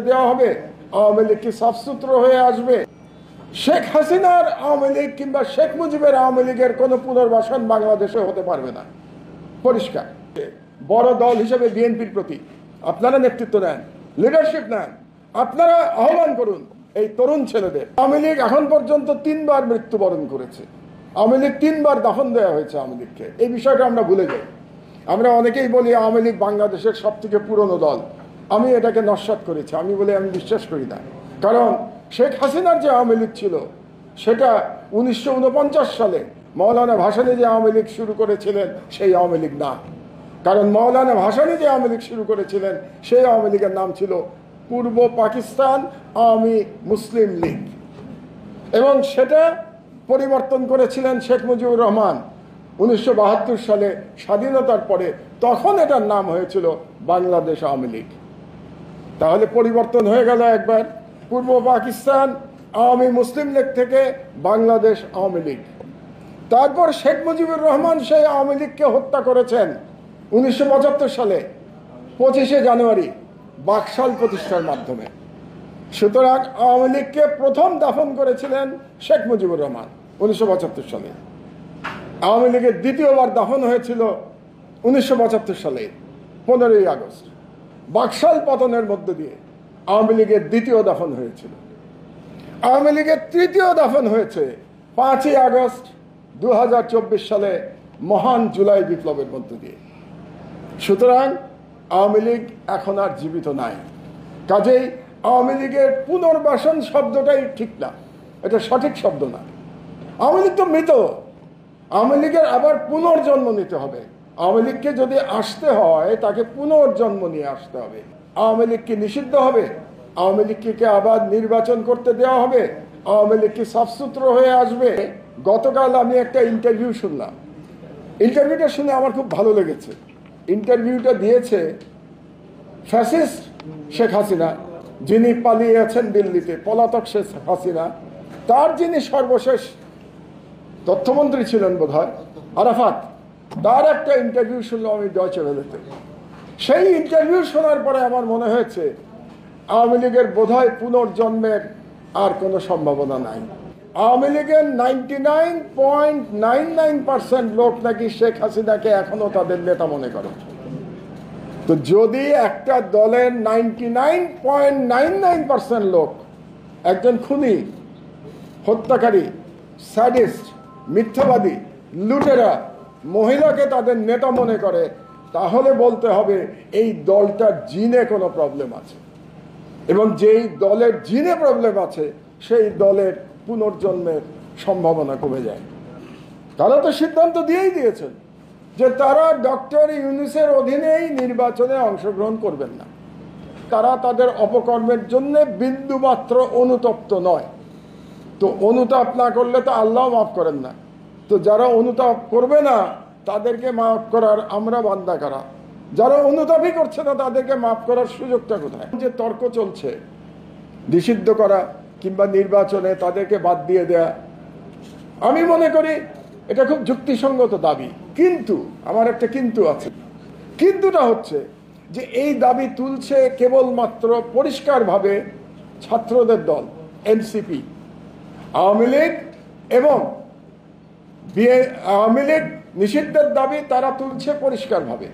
দেওয়া হবে, আওয়ামী লীগ কি সাফসুত্র হয়ে আসবে? শেখ হাসিনার আওয়ামী লীগ কিংবা শেখ মুজিবের আওয়ামী লীগের কোনো পুনর্বাসন বাংলাদেশে হতে পারবে না, পরিষ্কার। বড় দল হিসেবে বিএনপির প্রতি আপনারা নেতৃত্ব নেন, লিডারশিপ নেন, আপনারা আহ্বান করুন এই তরুণ ছেলেদের। আওয়ামী লীগ এখন পর্যন্ত 3 বার মৃত্যুবরণ করেছে, আওয়ামী লীগ 3 বার দাফন দেওয়া হয়েছে আওয়ামী লীগকে। এই বিষয়টা আমরা ভুলে যাই। আমরা অনেকেই বলি আওয়ামী লীগ বাংলাদেশের সবথেকে পুরনো দল। আমি এটাকে নস্যাৎ করেছি, আমি বিশ্বাস করি না। কারণ শেখ হাসিনার যে আওয়ামী লীগ ছিল সেটা 1949 সালে মৌলানা ভাসানী যে আওয়ামী লীগ শুরু করেছিলেন সেই আওয়ামী লীগ না। কারণ মৌলানা ভাসানী যে আওয়ামী লীগ শুরু করেছিলেন সেই আওয়ামী লীগের নাম ছিল পূর্ব পাকিস্তান আওয়ামী মুসলিম লীগ, এবং সেটা পরিবর্তন করেছিলেন শেখ মুজিবুর রহমান 1972 সালে স্বাধীনতার পরে। তখন এটার নাম হয়েছিল বাংলাদেশ আওয়ামী লীগ। তাহলে পরিবর্তন হয়ে গেল একবার, পূর্ব পাকিস্তান আওয়ামী মুসলিম লীগ থেকে বাংলাদেশ আওয়ামী লীগ। তারপর শেখ মুজিবুর রহমান সেই আওয়ামী লীগকে হত্যা করেছেন 1975 সালে 25শে জানুয়ারি বাকশাল প্রতিষ্ঠার মাধ্যমে। সুতরাং আওয়ামী লীগকে প্রথম দাফন করেছিলেন শেখ মুজিবুর রহমান 1975 সালে। আওয়ামী লীগের দ্বিতীয়বার দাফন হয়েছিল 1975 সালে 15ই আগস্ট। বাকশাল পতনের মধ্য দিয়ে আওয়ামী লীগের দ্বিতীয় দাফন হয়েছিল। আওয়ামী লীগের তৃতীয় দাফন হয়েছে 5ই আগস্ট 2024 সালে মহান জুলাই বিপ্লবের মধ্য দিয়ে। সুতরাং আওয়ামী লীগ এখন আর জীবিত নাই। কাজেই আওয়ামী লীগের পুনর্বাসন শব্দটাই ঠিক না, এটা সঠিক শব্দ না। আওয়ামী লীগ তো মৃত, আওয়ামী লীগের আবার পুনর্জন্ম নিতে হবে। আওয়ামী লীগকে যদি আসতে হয় তাকে পুনর্জন্ম নিয়ে আসতে হবে। আওয়ামী লীগ কি নিষিদ্ধ হবে? আওয়ামী লীগকে আবার নির্বাচন করতে দেওয়া হবে? আওয়ামী লীগ কি সাফসুত্র হয়ে আসবে? গতকাল আমি একটা ইন্টারভিউ শুনলাম, ইন্টারভিউটা শুনে আমার খুব ভালো লেগেছে। ইন্টারভিউটা দিয়েছে ফ্যাসিস্ট শেখ হাসিনা, যিনি পালিয়ে আছেন দিল্লিতে, পলাতক শেখ হাসিনা। তার যিনি সর্বশেষ তথ্যমন্ত্রী ছিলেন বোধহয়, আরাফাত, তার একটা ইন্টারভিউ শুনলাম আমি ডয়চে ভেলেতে। সেই ইন্টারভিউ শোনার পরে আমার মনে হয়েছে আওয়ামী লীগের বোধহয় পুনর্জন্মের আর কোনো সম্ভাবনা নাই। আওয়ামী লীগের 99.99% লোক নাকি শেখ হাসিনাকে এখনো তাদের নেতা মনে করে। তো যদি একটা দলের 99.99% লোক একজন খুনি, হত্যাকারী, স্যাডিস্ট, মিথ্যাবাদী, লুটেরা মহিলাকে তাদের নেতা মনে করে, তাহলে বলতে হবে এই দলটার জিনে কোনো প্রবলেম আছে। এবং যেই দলের জিনে প্রবলেম আছে সেই দলের পুনর্জন্মের সম্ভাবনা কমে যায়। তারা তো সিদ্ধান্ত দিয়েই দিয়েছেন যে তারা ডক্টর ইউনূসের অধীনেই নির্বাচনে অংশগ্রহণ করবেন না। তারা তাদের অপকর্মের জন্য বিন্দুমাত্র অনুতপ্ত নয়। তো অনুতাপ না করলে তো আল্লাহ মাফ করেন না। তো যারা অনুতাপ করবে না তাদেরকে মাফ করার আমরা বান্দা কারা? যারা অনুতাপই করছে না তাদেরকে মাফ করার সুযোগটা কোথায়? যে তর্ক চলছে নিষিদ্ধ করা কিংবা নির্বাচনে তাদেরকে বাদ দিয়ে দেয়া, আমি মনে করি এটা খুব যুক্তিসঙ্গত দাবি। কিন্তু আমার একটা কিন্তু আছে। কিন্তুটা হচ্ছে যে এই দাবি তুলছে কেবলমাত্র পরিষ্কারভাবে ছাত্রদের দল এনসিপি, আওয়ামী লীগ এবং আওয়ামী লীগ নিষিদ্ধের দাবি তারা তুলছে পরিষ্কারভাবে।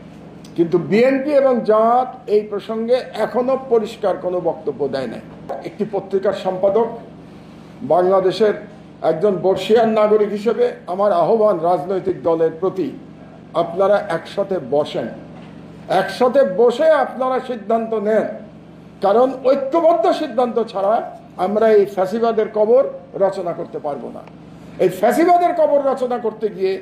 কিন্তু বিএনপি এবং জামাত এই প্রসঙ্গে এখনো পরিষ্কার কোনো বক্তব্য দেয় নাই। একটি পত্রিকার সম্পাদক, বাংলাদেশের একজন বর্ষিয়ান নাগরিক হিসেবে আমার আহ্বান রাজনৈতিক দলের প্রতি, আপনারা একসাথে বসেন, একসাথে বসে আপনারা সিদ্ধান্ত নেন। কারণ ঐক্যবদ্ধ সিদ্ধান্ত ছাড়া আমরা এই ফ্যাসিবাদের কবর রচনা করতে পারবো না। এই ফ্যাসিবাদের কবর রচনা করতে গিয়ে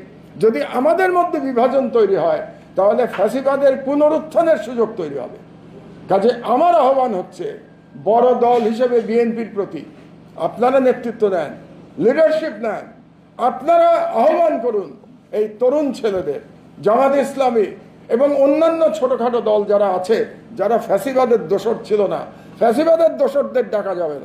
যদি আমাদের মধ্যে বিভাজন তৈরি হয় তাহলে ফ্যাসিবাদের পুনরুত্থানের সুযোগ তৈরি হবে। কাজে আমার আহ্বান হচ্ছে বড় দল হিসেবে বিএনপির প্রতি, আপনারা নেতৃত্ব নেন, লিডারশিপ নেন, আপনারা আহ্বান করুন এই তরুণ ছেলেদের, জামাত ইসলামী এবং অন্যান্য ছোটখাটো দল যারা আছে, যারা ফ্যাসিবাদের দোসর ছিল না, ফ্যাসিবাদের দোসরদের ডাকা যাবে না।